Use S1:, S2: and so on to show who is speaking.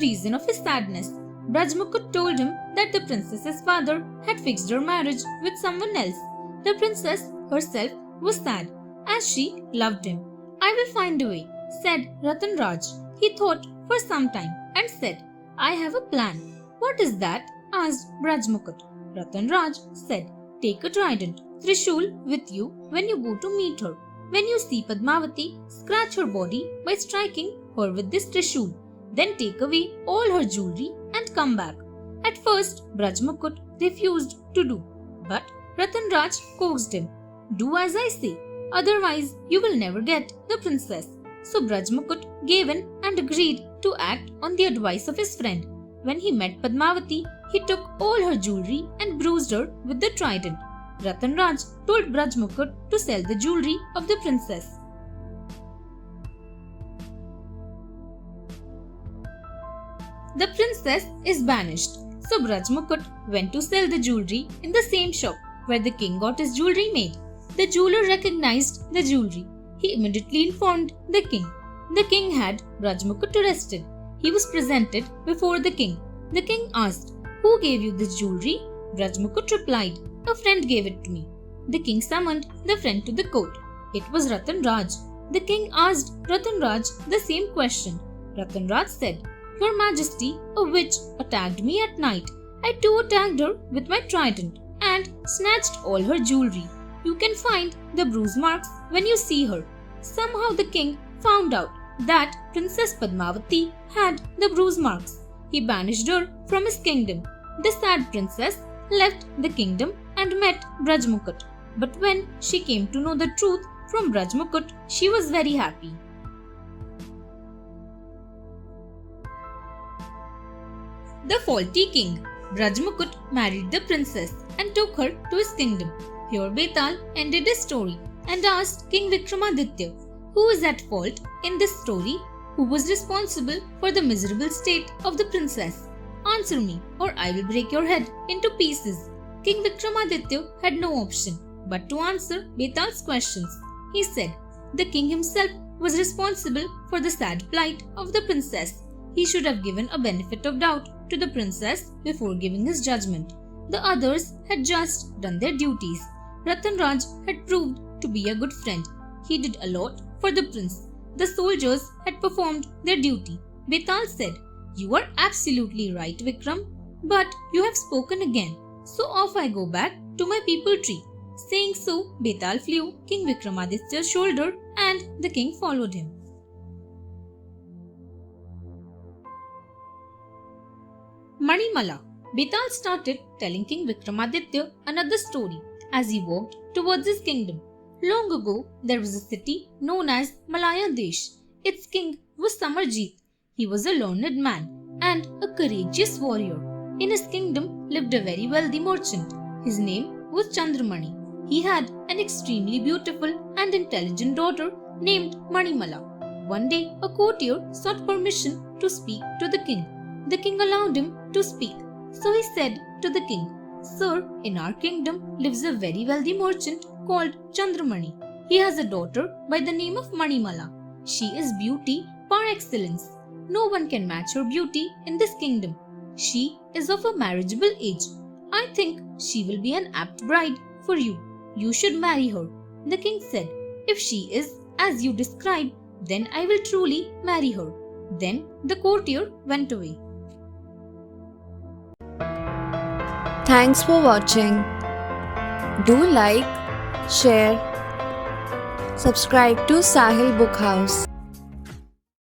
S1: reason of his sadness. Brajmukut told him that the princess's father had fixed her marriage with someone else. The princess herself was sad, as she loved him. "I will find a way," said Ratan Raj. He thought for some time and said, "I have a plan." "What is that?" asked Brajmukut. Ratan Raj said, "Take a trident, Trishul, with you when you go to meet her. When you see Padmavati, scratch her body by striking her with this Trishul. Then take away all her jewelry and come back." At first, Brajmukut refused to do, but Ratan Raj coaxed him. "Do as I say, otherwise you will never get the princess." So Brajmukut gave in and agreed to act on the advice of his friend. When he met Padmavati, he took all her jewelry and bruised her with the trident. Ratan Raj told Brajmukut to sell the jewelry of the princess. The princess is banished. So Brajmukut went to sell the jewelry in the same shop where the king got his jewelry made. The jeweler recognized the jewelry. He immediately informed the king. The king had Brajmukut arrested. He was presented before the king. The king asked, "Who gave you this jewelry?" Brajmukut replied, "A friend gave it to me." The king summoned the friend to the court. It was Ratan Raj. The king asked Ratan Raj the same question. Ratan Raj said, "Your Majesty, a witch attacked me at night. I too attacked her with my trident and snatched all her jewelry. You can find the bruise marks when you see her." Somehow the king found out that Princess Padmavati had the bruise marks. He banished her from his kingdom. The sad princess left the kingdom and met Brajmukut. But when she came to know the truth from Brajmukut, she was very happy. The faulty king. Brajmukut married the princess and took her to his kingdom. Here Betal ended his story and asked King Vikramaditya, "Who is at fault in this story? Who was responsible for the miserable state of the princess? Answer me, or I will break your head into pieces." King Vikramaditya had no option but to answer Betal's questions. He said, "The king himself was responsible for the sad plight of the princess. He should have given a benefit of doubt to the princess before giving his judgment. The others had just done their duties. Ratan Raj had proved to be a good friend. He did a lot for the prince. The soldiers had performed their duty." Betal said, "You are absolutely right, Vikram, but you have spoken again, so off I go back to my people tree." Saying so, Betal flew King Vikramaditya's shoulder and the king followed him. Manimala. Betal started telling King Vikramaditya another story as he walked towards his kingdom. Long ago, there was a city known as Malaya Desh. Its king was Samarjit. He was a learned man and a courageous warrior. In his kingdom lived a very wealthy merchant. His name was Chandramani. He had an extremely beautiful and intelligent daughter named Manimala. One day, a courtier sought permission to speak to the king. The king allowed him to speak. So he said to the king, "Sir, in our kingdom lives a very wealthy merchant called Chandramani. He has a daughter by the name of Manimala. She is beauty par excellence. No one can match her beauty in this kingdom. She is of a marriageable age. I think she will be an apt bride for you. You should marry her." The king said, "If she is as you describe, then I will truly marry her." Then the courtier went away.
S2: Thanks for watching. Do like, share, subscribe to Sahil Book House.